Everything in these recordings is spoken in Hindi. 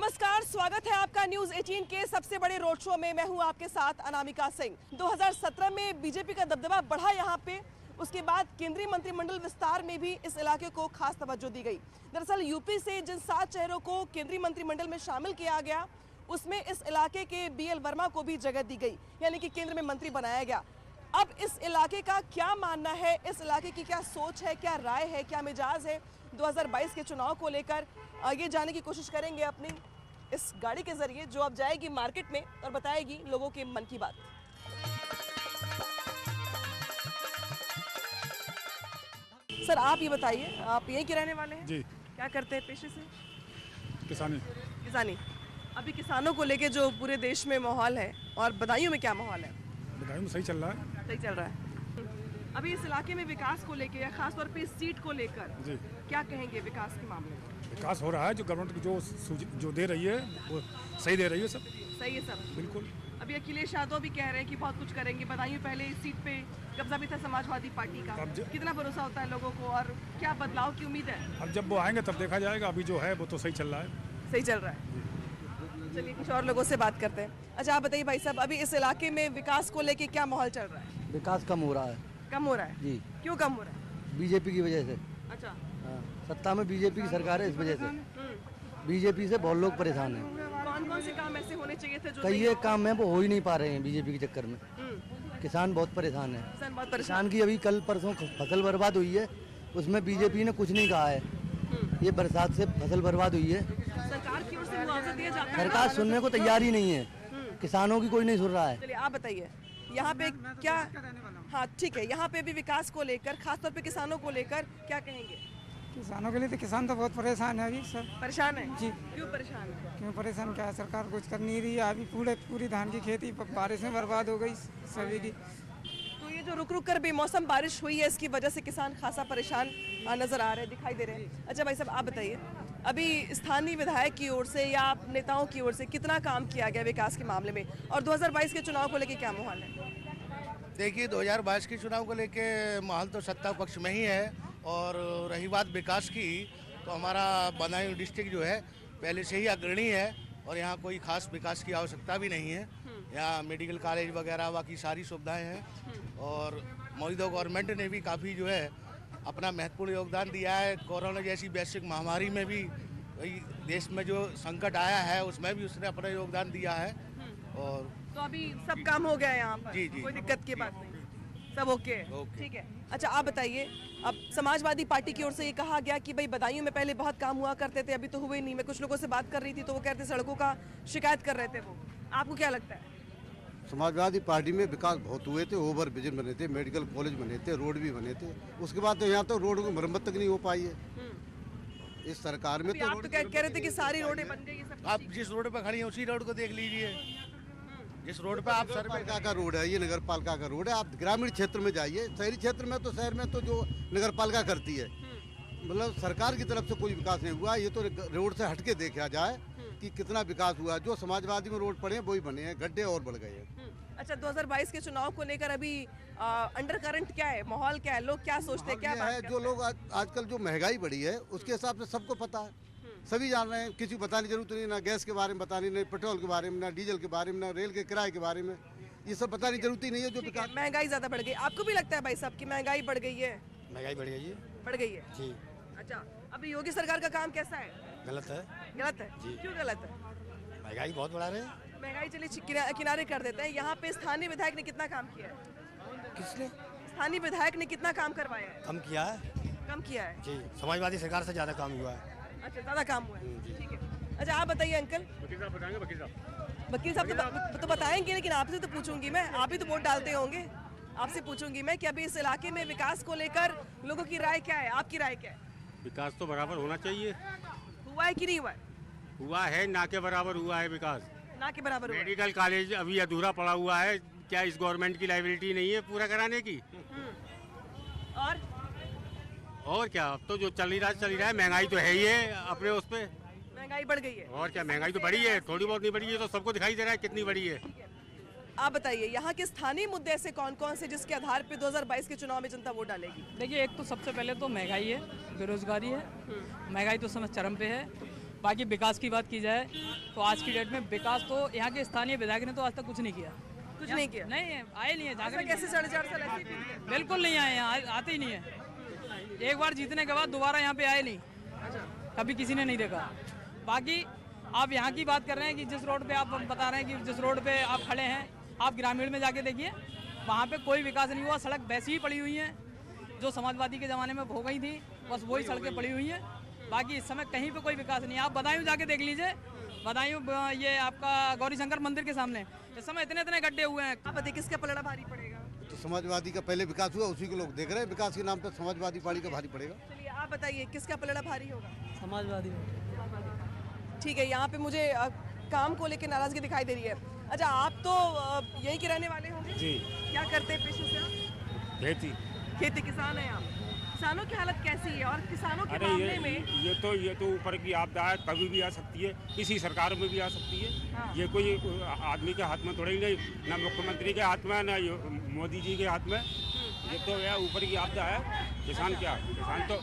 नमस्कार, स्वागत है आपका न्यूज 18 के सबसे बड़े रोड शो में। मैं हूं आपके साथ अनामिका सिंह। 2017 में बीजेपी का दबदबा बढ़ा यहां पे। उसके बाद केंद्रीय मंत्रिमंडल विस्तार में भी इस इलाके को खास तवज्जो दी गई। दरअसल यूपी से जिन 7 चेहरों को केंद्रीय मंत्रिमंडल में शामिल किया गया, उसमें इस इलाके के BL वर्मा को भी जगह दी गई, यानी कि केंद्र में मंत्री बनाया गया। अब इस इलाके का क्या मानना है, इस इलाके की क्या सोच है, क्या राय है, क्या मिजाज है 2022 के चुनाव को लेकर, ये जानने की कोशिश करेंगे अपनी इस गाड़ी के जरिए, जो अब जाएगी मार्केट में और बताएगी लोगों के मन की बात। सर, आप ये बताइए, आप यहीं के रहने वाले हैं? जी। क्या करते हैं पेशे से? किसानी। अभी किसानों को लेके जो पूरे देश में माहौल है और बदायूं में क्या माहौल है? बदायूं में सही चल रहा है। सही चल रहा है। अभी इस इलाके में विकास को लेके या खासतौर पे इस सीट को लेकर जी, क्या कहेंगे विकास के मामले में? विकास हो रहा है। जो गवर्नमेंट जो दे रही है वो सही दे रही है। सब सही है सब। बिल्कुल। अभी अखिलेश यादव भी कह रहे हैं कि बहुत कुछ करेंगे। बदायूं पहले इस सीट पे कब्जा भी था समाजवादी पार्टी का। कितना भरोसा होता है लोगों को और क्या बदलाव की उम्मीद है? अब जब वो आएंगे तब देखा जाएगा। अभी जो है वो तो सही चल रहा है। सही चल रहा है। चलिए कुछ और लोगों से बात करते हैं। अच्छा, आप बताइए भाई साहब, अभी इस इलाके में विकास को लेके क्या माहौल चल रहा है? विकास कम हो रहा है। कम हो रहा है जी। क्यों कम हो रहा है? बीजेपी की वजह से। अच्छा। हाँ, सत्ता में बीजेपी की सरकार है, इस वजह से बीजेपी से बहुत लोग परेशान हैं। कौन कौन से काम ऐसे होने चाहिए थे जो कई एक काम है वो हो ही नहीं पा रहे हैं बीजेपी के चक्कर में। किसान बहुत परेशान है। किसान बहुत परेशान। किसान की अभी कल परसों फसल बर्बाद हुई है, उसमें बीजेपी ने कुछ नहीं कहा है। ये बरसात से फसल बर्बाद हुई है। सरकार की ओर से मुआवजा दिया जाता है? सरकार सुनने को तैयार ही नहीं है। किसानों की कोई नहीं सुन रहा है। चलिए आप बताइए, यहाँ पे क्या? हाँ ठीक है, यहाँ पे भी विकास को लेकर, खासतौर पे किसानों को लेकर क्या कहेंगे? किसानों के लिए तो किसान तो बहुत परेशान है अभी सर। परेशान है जी। क्यों परेशान है? क्यों परेशान, क्या है, सरकार कुछ कर नहीं रही है। अभी पूरी धान की खेती बारिश में बर्बाद हो गई सभी की। तो ये जो रुक रुक कर बेमौसम बारिश हुई है, इसकी वजह से किसान खासा परेशान नजर आ रहे हैं, दिखाई दे रहे हैं। अच्छा भाई साहब, आप बताइए, अभी स्थानीय विधायक की ओर से या नेताओं की ओर से कितना काम किया गया विकास के मामले में, और 2022 के चुनाव को लेकर क्या माहौल है? देखिए, 2022 के चुनाव को लेके माहौल तो सत्ता पक्ष में ही है। और रही बात विकास की, तो हमारा बदायूं डिस्ट्रिक्ट जो है पहले से ही अग्रणी है और यहाँ कोई खास विकास की आवश्यकता भी नहीं है। यहाँ मेडिकल कॉलेज वगैरह बाकी सारी सुविधाएं हैं और मौजूदा गवर्नमेंट ने भी काफ़ी जो है अपना महत्वपूर्ण योगदान दिया है। कोरोना जैसी वैश्विक महामारी में भी देश में जो संकट आया है उसमें भी उसने अपना योगदान दिया है। और तो अभी सब काम हो गया है यहाँ पर? जी जी, कोई दिक्कत की बात नहीं, सब ओके है? ओके। ठीक है। अच्छा आप बताइए, अब समाजवादी पार्टी की ओर से ये कहा गया कि भाई बदायूं में पहले बहुत काम हुआ करते थे, अभी तो हुए नहीं। मैं कुछ लोगों से बात कर रही थी तो वो कहते सड़कों का शिकायत कर रहे थे वो। आपको क्या लगता है? समाजवादी पार्टी में विकास बहुत हुए थे, ओवर ब्रिज बने थे, मेडिकल कॉलेज बने थे, रोड भी बने थे। उसके बाद तो यहाँ तो रोड की मरम्मत तक नहीं हो पाई है इस सरकार में। तो आप तो कह रहे थे कि सारी रोडें बन गई, सब आप जिस रोड पर खड़ी हैं उसी रोड को देख लीजिए। जिस रोड पर आप नगर पालिका का रोड है, ये नगर पालिका का रोड है। आप ग्रामीण क्षेत्र में जाइए, शहरी क्षेत्र में तो शहर में तो जो नगर पालिका करती है, मतलब सरकार की तरफ से कोई विकास नहीं हुआ। ये तो रोड से हटके देखा जाए कि कितना विकास हुआ। जो समाजवादी में रोड पड़े हैं वही बने हैं, गड्ढे और बढ़ गए हैं। अच्छा, 2022 के चुनाव को लेकर अभी अंडर करंट क्या है, माहौल क्या है, लोग क्या सोचते हैं, क्या बात है? करते जो हैं? लोग आजकल जो महंगाई बढ़ी है उसके हिसाब से सबको पता है, सभी जान रहे हैं। किसी को बताने की जरूरत नहीं, ना गैस के बारे में बतानी, ना पेट्रोल के बारे में, ना डीजल के बारे में, ना रेल के किराए के बारे में, ये सब बताने की जरूरत ही नहीं है। जो विकास, महंगाई ज्यादा बढ़ गई, आपको भी लगता है भाई साहब की महंगाई बढ़ गई है? महंगाई बढ़ गई है बढ़ गई है जी। अच्छा, अभी योगी सरकार का काम कैसा है? गलत है। गलत है जी। क्यों गलत है? महंगाई बहुत बढ़ा रहे हैं। महंगाई चलिए किनारे कर देते हैं। यहाँ पे स्थानीय विधायक ने कितना काम किया है? किसने? स्थानीय विधायक ने कितना काम करवाया है? कम किया है कम किया है जी। समाजवादी सरकार से ज्यादा काम हुआ है। अच्छा, ज्यादा काम हुआ है, ठीक है। अच्छा आप बताइए अंकल। वकील साहब बताएंगे। वकील साहब तो बताएंगे, लेकिन आपसे तो पूछूंगी मैं, आप ही तो वोट डालते होंगे, आपसे पूछूंगी मैं कि अभी इस इलाके में विकास को लेकर लोगों की राय क्या है, आपकी राय क्या है? विकास तो बराबर होना चाहिए। हुआ है कि नहीं हुआ है? हुआ है, ना के बराबर हुआ है विकास। ना के बराबर हुआ है। मेडिकल कॉलेज अभी अधूरा पड़ा हुआ है। क्या इस गवर्नमेंट की लायबिलिटी नहीं है पूरा कराने की? और क्या, अब तो जो चल ही रहा है। महंगाई तो है ही है अपने उस पे। महंगाई बढ़ गई है। और क्या, महंगाई तो बढ़ी है, थोड़ी बहुत नहीं बढ़ी है, तो सबको दिखाई दे रहा है कितनी बढ़ी है। आप बताइए, यहाँ के स्थानीय मुद्दे ऐसे कौन कौन से जिसके आधार पे 2022 के चुनाव में जनता वोट डालेगी? देखिए, एक तो सबसे पहले तो महंगाई है, बेरोजगारी है। महंगाई तो समय चरम पे है। बाकी विकास की बात की जाए तो आज की डेट में विकास तो यहाँ के स्थानीय विधायक ने तो आज तक कुछ नहीं किया। कुछ नहीं किया? नहीं आए नहीं है। ऐसा कैसे 4.5 साल ऐसे ही बीत गए? बिल्कुल नहीं आए, यहाँ आते ही नहीं है। एक बार जीतने के बाद दोबारा यहाँ पे आए नहीं, कभी किसी ने नहीं देखा। बाकी आप यहाँ की बात कर रहे हैं कि जिस रोड पे आप बता रहे हैं कि जिस रोड पे आप खड़े हैं, आप ग्रामीण में जाके देखिए, वहाँ पे कोई विकास नहीं हुआ। सड़क वैसी ही पड़ी हुई है जो समाजवादी के ज़माने में हो गई थी, बस वही सड़कें पड़ी हुई हैं। बाकी इस समय कहीं पे कोई विकास नहीं है। आप बदायूं जाके देख लीजिए, बदायूं ये आपका गौरी शंकर मंदिर के सामने इस समय इतने इतने गड्ढे हुए हैं। आप बताइए किसका पलड़ा भारी पड़ेगा? तो समाजवादी का पहले विकास हुआ, उसी को लोग देख रहे हैं। विकास के नाम पर समाजवादी पार्टी का भारी पड़ेगा। चलिए आप बताइए किसका पलड़ा भारी होगा? समाजवादी ठीक है, यहाँ पे मुझे काम को लेकर नाराजगी दिखाई दे रही है। अच्छा, आप तो यहीं के रहने वाले होंगे? जी। क्या करते हैं पेशे से आप? खेती। खेती किसान है आप। किसानों की हालत कैसी है और किसानों के अरे मामले में? ये तो ऊपर की आपदा है, कभी भी आ सकती है, किसी सरकार में भी आ सकती है। हाँ। ये कोई आदमी के हाथ में थोड़ी नहीं, ना मुख्यमंत्री के हाथ में, ना मोदी जी के हाथ में। ये तो है ऊपर की आपदा है। किसान क्या, किसान तो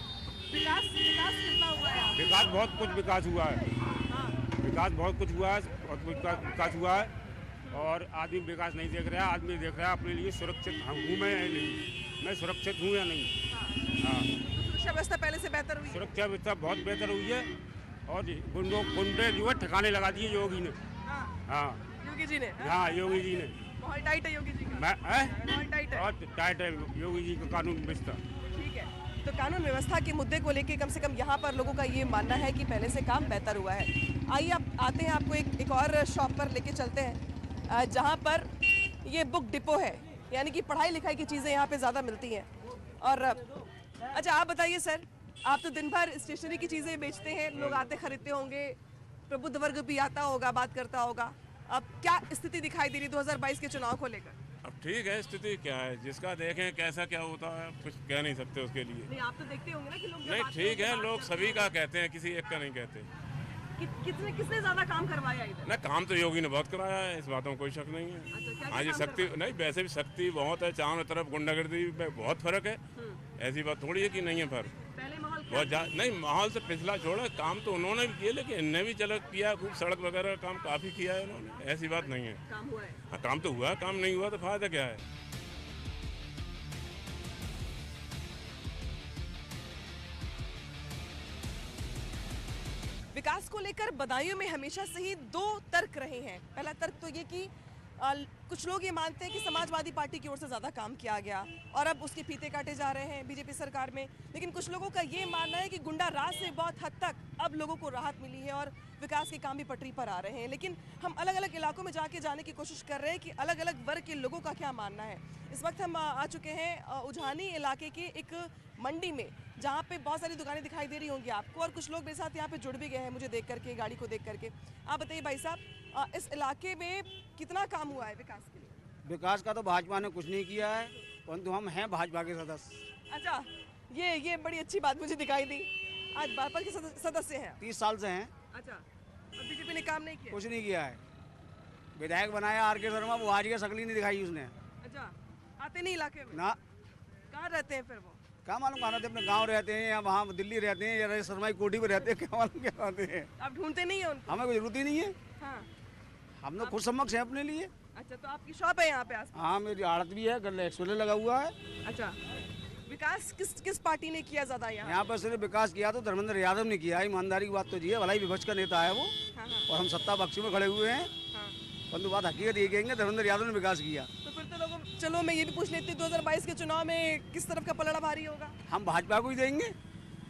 विकास कितना हुआ है? विकास बहुत कुछ विकास हुआ है। विकास बहुत कुछ हुआ है, बहुत कुछ विकास हुआ है। और आदमी विकास नहीं देख रहा है, आदमी देख रहा है अपने लिए सुरक्षित हूँ मैं या नहीं, मैं सुरक्षित हूँ या नहीं। हाँ, सुरक्षा व्यवस्था पहले से बेहतर हुई है? सुरक्षा व्यवस्था बहुत बेहतर हुई है। और गुंडे जो है ठिकाने लगा दिए योगी ने। हाँ, योगी जी ने? हाँ, योगी जी ने। बहुत टाइट है योगी जी का। बहुत टाइट है योगी जी का कानून व्यवस्था। ठीक है, तो कानून व्यवस्था के मुद्दे को लेकर कम से कम यहाँ पर लोगों का ये मानना है कि पहले से काम बेहतर हुआ है। आइए आप आते हैं, आपको एक और शॉप पर लेके चलते हैं जहाँ पर ये बुक डिपो है, यानी कि पढ़ाई लिखाई की चीज़ें यहाँ पे ज़्यादा मिलती हैं। और अच्छा आप बताइए सर, आप तो दिन भर स्टेशनरी की चीज़ें बेचते हैं, लोग आते खरीदते होंगे, प्रबुद्ध वर्ग भी आता होगा, बात करता होगा। अब क्या स्थिति दिखाई दे रही 2022 के चुनाव को लेकर? अब ठीक है, स्थिति क्या है जिसका देखें कैसा क्या होता है, कुछ कह नहीं सकते उसके लिए। नहीं, आप तो देखते होंगे ना कि लोग नहीं ठीक है, लोग सभी का कहते हैं, किसी एक का नहीं कहते। किसने ज्यादा काम करवाया इधर? ना काम तो योगी ने बहुत कराया है, इस बातों में कोई शक नहीं है। अच्छा, हाँ जी, शक्ति नहीं, वैसे भी शक्ति बहुत है, चारों तरफ गुंडागर्दी में बहुत फर्क है। ऐसी बात थोड़ी है कि नहीं है फर्क। पहले माहौल बहुत नहीं, माहौल से पिछला छोड़ा, काम तो उन्होंने भी किया, लेकिन इनने भी चल किया, खूब सड़क वगैरह काम काफ़ी किया है इन्होंने, ऐसी बात नहीं है। काम हुआ है? हाँ, काम तो हुआ, काम नहीं हुआ तो फायदा क्या है। विकास को लेकर बदायूं में हमेशा से ही दो तर्क रहे हैं। पहला तर्क तो ये कि कुछ लोग ये मानते हैं कि समाजवादी पार्टी की ओर से ज़्यादा काम किया गया और अब उसके फीते काटे जा रहे हैं बीजेपी सरकार में। लेकिन कुछ लोगों का ये मानना है कि गुंडा राज से बहुत हद तक अब लोगों को राहत मिली है और विकास के काम भी पटरी पर आ रहे हैं। लेकिन हम अलग अलग इलाकों में जाके जाने की कोशिश कर रहे हैं कि अलग अलग वर्ग के लोगों का क्या मानना है। इस वक्त हम आ चुके हैं उझानी इलाके के एक मंडी में, जहाँ पे बहुत सारी दुकानें दिखाई दे रही होंगी आपको, और कुछ लोग मेरे साथ यहाँ पे जुड़ भी गए हैं मुझे देख करके, गाड़ी को देख करके। आप बताइए भाई साहब, इस इलाके में कितना काम हुआ है विकास के लिए? विकास का तो भाजपा ने कुछ नहीं किया है, परंतु हम हैं भाजपा के सदस्य। अच्छा, ये बड़ी अच्छी बात मुझे दिखाई दी। आज भाजपा के सदस्य हैं? 30 साल से हैं। अच्छा, और बीजेपी ने काम नहीं किया? कुछ नहीं किया है। विधायक बनाया आर.के. शर्मा, वो आज की शक्ल ही नहीं दिखाई उसने। अच्छा, आते नहीं इलाके में? ना। कहाँ रहते हैं फिर वो? क्या मालूम कहाँ रहते, अपने गांव रहते हैं या वहाँ दिल्ली रहते हैं या शर्मा की कोठी में रहते हैं, क्या मालूम क्या रहते हैं। आप ढूंढते नहीं है उनको? हमें कोई जरूरत ही नहीं है। हाँ। हम लोग खुद समक्ष हैं अपने लिए। अच्छा, तो आपकी शॉप है यहाँ पे आसपास? हाँ, मेरी आड़त भी है, गले एक्सप्रेस लगा हुआ है। अच्छा, विकास किस पार्टी ने किया ज्यादा यहाँ? यहाँ पर सिर्फ विकास किया तो धर्मेंद्र यादव ने किया। ईमानदारी की बात तो जी है, भलाई विपक्ष का नेता है वो। हाँ, हाँ। और हम सत्ता पक्ष में खड़े हुए हैं। हाँ। परंतु बात हकीकत ये कहेंगे, धर्मेंद्र यादव ने विकास किया। तो फिर तो लोगों, चलो मैं ये भी पूछ लेती हूँ, 2022 के चुनाव में किस तरफ का पलड़ा भारी होगा? हम भाजपा को ही देंगे।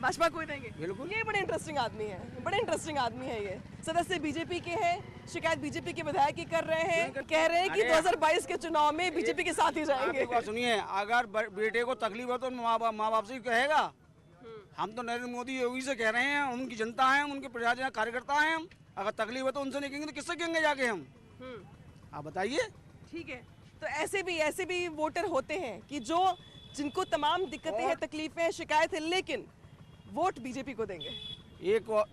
भाजपा को ही देंगे? बिल्कुल। ये बड़े इंटरेस्टिंग आदमी है, बड़े इंटरेस्टिंग आदमी है ये। सदस्य बीजेपी के हैं, शिकायत बीजेपी के विधायक ही कर रहे हैं, कह रहे हैं कि 2022 के चुनाव में बीजेपी के साथ ही जाएंगे। सुनिए, अगर बेटे को तकलीफ हो तो माँ बाप से ही कहेगा। हम तो नरेंद्र मोदी योगी से कह रहे हैं, उनकी जनता है, उनके प्रजा कार्यकर्ता हैं हम। अगर तकलीफ हो तो उनसे नहीं कहेंगे तो किससे कहेंगे जाके हम? आप बताइए। ठीक है, तो ऐसे भी वोटर होते हैं कि जो जिनको तमाम दिक्कतें हैं, तकलीफें हैं, शिकायत है, लेकिन वोट बीजेपी को देंगे।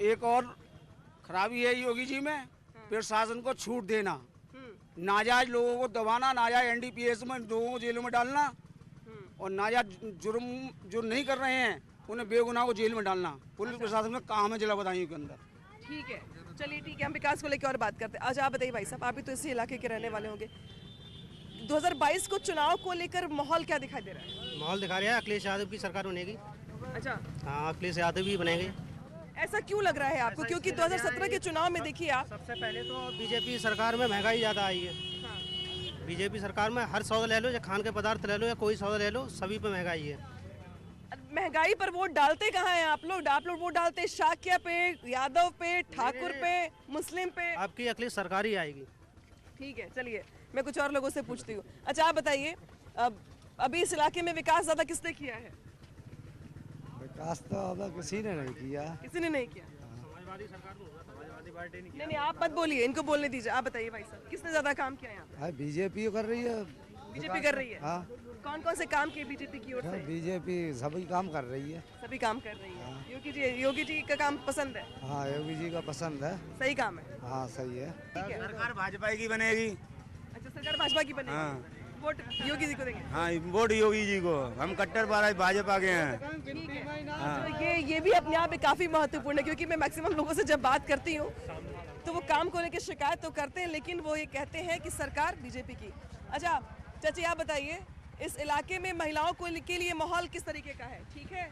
एक और खराबी है योगी जी में, प्रशासन को छूट देना, नाजायज लोगों को दबाना, नाजायज एनडीपीएस में लोगों को जेलों में डालना, और नाजायज जुर्म जो नहीं कर रहे हैं उन्हें बेगुनाह को जेल में डालना। पुलिस प्रशासन में काम है जिला बदायूं के अंदर। ठीक है, चलिए ठीक है, हम विकास को लेकर और बात करते हैं। आज आप बताइए भाई साहब, आप भी तो इसी इलाके के रहने वाले होंगे, 2022 को चुनाव को लेकर माहौल क्या दिखाई दे रहा है? माहौल दिखा रहा है अखिलेश यादव की सरकार बनेगी। अच्छा, हाँ, अखिलेश यादव भी बनेंगे। ऐसा क्यों लग रहा है आपको? क्योंकि 2017 के चुनाव में देखिए आप, सबसे पहले तो बीजेपी सरकार में महंगाई ज़्यादा आई है। बीजेपी सरकार में हर सौदा ले लो, या खान के पदार्थ ले लो या कोई सौदा ले लो, सभी पे महंगाई है। महंगाई पर वोट डालते कहाँ हैं आप लोग? आप लोग वोट डालते हैं शाक्या पे, यादव पे, ठाकुर पे, मुस्लिम पे। आपकी अखिलेश सरकार ही आएगी। ठीक है, चलिए मैं कुछ और लोगों से पूछती हूँ। अच्छा आप बताइए, अभी इस इलाके में विकास ज्यादा किसने किया है? विकास तो अब किसी ने नहीं किया। किसी ने नहीं किया? समाजवादी सरकार में होगा, समाजवादी पार्टी नहीं। नहीं, आप मत बोलिए, इनको बोलने दीजिए। आप बताइए भाई साहब, किसने ज्यादा काम किया यहाँ पे? बीजेपी कर रही है। बीजेपी कर रही है। हाँ, कौन कौन से काम किए बीजेपी की ओर से? बीजेपी सभी काम कर रही है। सभी काम कर रही है। योगी जी का काम पसंद है? हाँ, योगी जी का पसंद है। सही काम है। हाँ, सही है। सरकार भाजपा की बनेगी। अच्छा, सरकार भाजपा की बनेगी। हाँ। वोट योगी जी को देंगे? हाँ, वोट योगी जी को। हम कट्टर भाजपा के हैं। तो ये भी अपने आप में काफी महत्वपूर्ण है, क्योंकि मैं मैक्सिमम लोगों से जब बात करती हूँ तो वो काम को लेकर शिकायत तो करते हैं, लेकिन वो ये कहते हैं कि सरकार बीजेपी की। अच्छा चाची, आप बताइए, इस इलाके में महिलाओं को के लिए माहौल किस तरीके का है? ठीक है,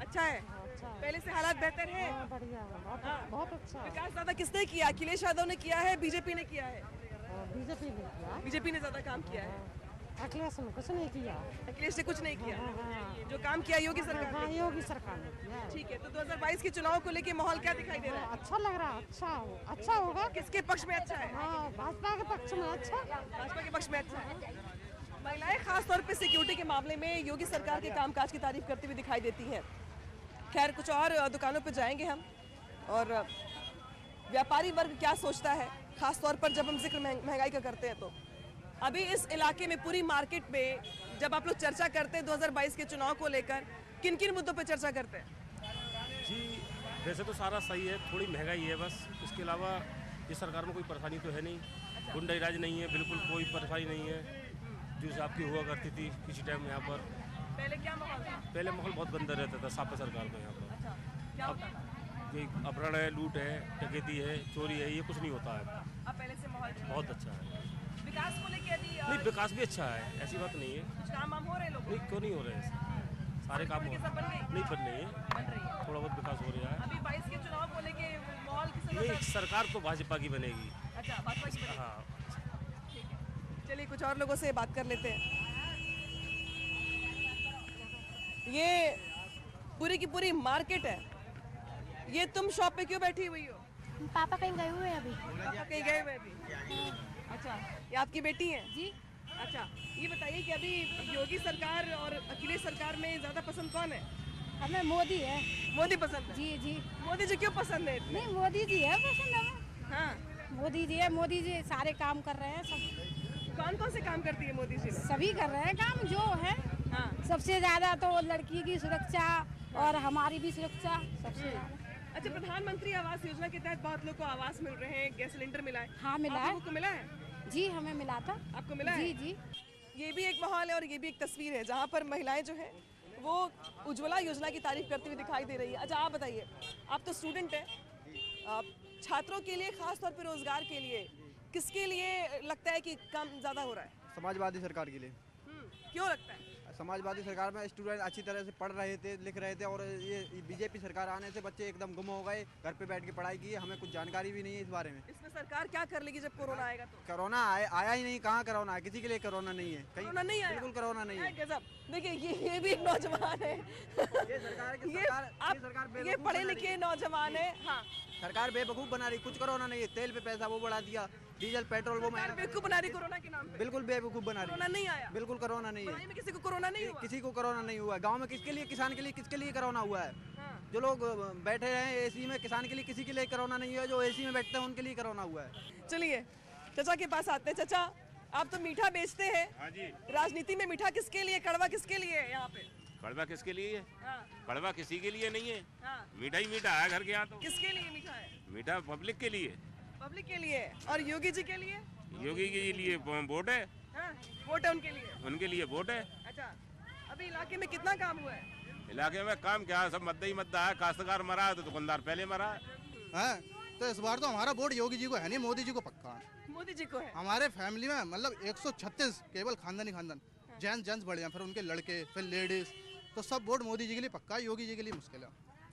अच्छा है। पहले से हालात बेहतर है? बढ़िया, बहुत अच्छा। विकास ज्यादा किसने किया? अखिलेश यादव ने किया है, बीजेपी ने किया है? बीजेपी ने किया। बीजेपी ने ज्यादा काम किया है। अखिलेश ने कुछ नहीं किया। अखिलेश ने कुछ नहीं किया। जो काम किया योगी सरकार हाँ, ने। योगी सरकार ने किया। ठीक है, तो 2022 के चुनाव को लेके माहौल क्या दिखाई दे रहा है? अच्छा लग रहा है। अच्छा होगा। किसके पक्ष में अच्छा है? हाँ, भाजपा के पक्ष में अच्छा। भाजपा के पक्ष में अच्छा है। महिलाएं खास तौर पे सिक्योरिटी के मामले में योगी सरकार के कामकाज की तारीफ करती हुई दिखाई देती हैं। खैर, कुछ और दुकानों पर जाएंगे हम, और व्यापारी वर्ग क्या सोचता है, खास तौर पर जब हम जिक्र महंगाई का करते हैं। तो अभी इस इलाके में पूरी मार्केट में जब आप लोग चर्चा करते हैं 2022 के चुनाव को लेकर, किन किन मुद्दों पर चर्चा करते हैं? जी, वैसे तो सारा सही है, थोड़ी महंगाई है बस। इसके अलावा इस सरकार में कोई परेशानी तो है नहीं। गुंडाराज नहीं है, बिल्कुल कोई परेशानी नहीं है जो हिसाब की हुआ करती थी किसी टाइम यहाँ पर। पहले क्या माहौल था? पहले माहौल बहुत गंदा रहता था सापा सरकार में यहाँ पर। अच्छा, क्या होता था? ये अपहरण है, लूट है, डकैती है, चोरी है, ये कुछ नहीं होता है। अब पहले से माहौल बहुत अच्छा है। विकास को लेकर अभी नहीं, विकास भी अच्छा है, ऐसी बात नहीं है। कुछ काम वाम हो रहे हैं लोगों? नहीं, क्यों नहीं हो रहे हैं, सारे काम हो सब बन गए? नहीं बन रही है, थोड़ा बहुत विकास हो रहा है। अभी 22 के चुनाव को लेके माहौल किस नहीं, सरकार तो भाजपा की बनेगी। अच्छा, भाजपा की बनेगी। हाँ, ठीक है, चलिए कुछ और लोगों से बात कर लेते हैं। ये पूरी की पूरी मार्केट है। ये तुम शॉप पे क्यों बैठी हुई हो? पापा कहीं गए हुए हैं अभी। पापा कहीं गए हुए अभी? अच्छा, ये आपकी बेटी है? जी। अच्छा, ये बताइए कि अभी योगी सरकार और अखिलेश सरकार में ज्यादा पसंद कौन है? हमें मोदी है। मोदी पसंद है? जी जी। मोदी जी क्यों पसंद है इतने? नहीं, मोदी जी है पसंद हमें। हाँ, मोदी जी है। मोदी जी सारे काम कर रहे हैं। सब कौन कौन से काम करती है मोदी जी? सभी कर रहे हैं काम जो है। हाँ। सबसे ज्यादा तो लड़की की सुरक्षा और हमारी भी सुरक्षा सबसे ज्यादा। अच्छा, प्रधानमंत्री आवास योजना के तहत बहुत लोग को आवास मिल रहे हैं, गैस सिलेंडर मिला है। हाँ, मिला आप है। लोगों को मिला है? जी, हमें मिला था। आपको मिला है? जी जी। ये भी एक माहौल है और ये भी एक तस्वीर है जहाँ पर महिलाएं जो है वो उज्ज्वला योजना की तारीफ करती हुई दिखाई दे रही है। अच्छा, आप बताइए, आप तो स्टूडेंट हैं, छात्रों के लिए, खास तौर पर रोजगार के लिए, किसके लिए लगता है कि कम ज़्यादा हो रहा है? समाजवादी सरकार के लिए। क्यों लगता है? समाजवादी सरकार में स्टूडेंट अच्छी तरह से पढ़ रहे थे, लिख रहे थे, और ये बीजेपी सरकार आने से बच्चे एकदम गुम हो गए, घर पे बैठ के पढ़ाई की। हमें कुछ जानकारी भी नहीं है इस बारे में। इसमें सरकार क्या कर लेगी जब कोरोना आएगा तो? कोरोना आया ही नहीं, कहाँ कोरोना है? किसी के लिए कोरोना नहीं है, कहीं कोरोना नहीं आया? बिल्कुल कोरोना नहीं है। गजब। देखिए, ये भी एक नौजवान है, ये पढ़े लिखे नौजवान है। हाँ, सरकार बेवकूफ बना रही, कुछ कोरोना नहीं है। तेल पे पैसा वो बढ़ा दिया, डीजल पेट्रोल वो महंगा। बेवकूफ बना रही कोरोना के नाम पे। बिल्कुल बेवकूफ बना रही। कोरोना नहीं आया? बिल्कुल कोरोना नहीं है। पढ़ाई में किसी को कोरोना नहीं हुआ? किसी को कोरोना नहीं हुआ। गांव में किसके लिए, किसान के लिए, किसके लिए कोरोना हुआ है? जो लोग बैठे हैं एसी में, किसान के लिए किसी के लिए कोरोना नहीं है। जो एसी में बैठते हैं उनके लिए कोरोना हुआ है। चलिए चाचा के पास आते हैं। चाचा, आप तो मीठा बेचते हैं। हाँ जी। राजनीति में मीठा किसके लिए, कड़वा किसके लिए है यहाँ पे? कड़वा किसके लिए है? हाँ। कड़वा किसी के लिए नहीं है। हाँ। मीठा ही मीठा है घर के यहाँ। तो किसके लिए मीठा है? मीठा पब्लिक के लिए। पब्लिक के लिए। और योगी जी के लिए? योगी के लिए वोट है। हाँ, वोट है उनके लिए। उनके लिए वोट है। अच्छा, अभी इलाके में कितना काम हुआ है? इलाके में काम क्या है, सब मद्दा ही मद्दा है। काश्तकार मरा है तो दुकानदार पहले मरा है। है। तो इस बार तो हमारा वोट योगी जी को है नहीं, मोदी जी को पक्का है। मोदी जी को है। हमारे फैमिली में मतलब 136 केवल खानदान जेंट्स बड़े हैं, फिर उनके लड़के, फिर लेडीज, तो सब वोट मोदी जी के लिए पक्का है, योगी जी के लिए मुश्किल है।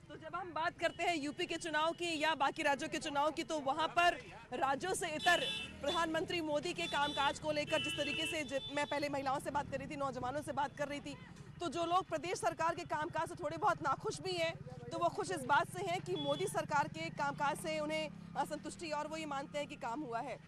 तो जब हम बात करते हैं यूपी के चुनाव की या बाकी राज्यों के चुनाव की, तो वहां पर राज्यों से इतर प्रधानमंत्री मोदी के कामकाज को लेकर जिस तरीके से मैं पहले महिलाओं से बात कर रही थी, नौजवानों से बात कर रही थी, तो जो लोग प्रदेश सरकार के कामकाज से थोड़े बहुत नाखुश भी हैं, तो वो खुश इस बात से हैं कि मोदी सरकार के कामकाज से उन्हें असंतुष्टि और वो ये मानते हैं कि काम हुआ है।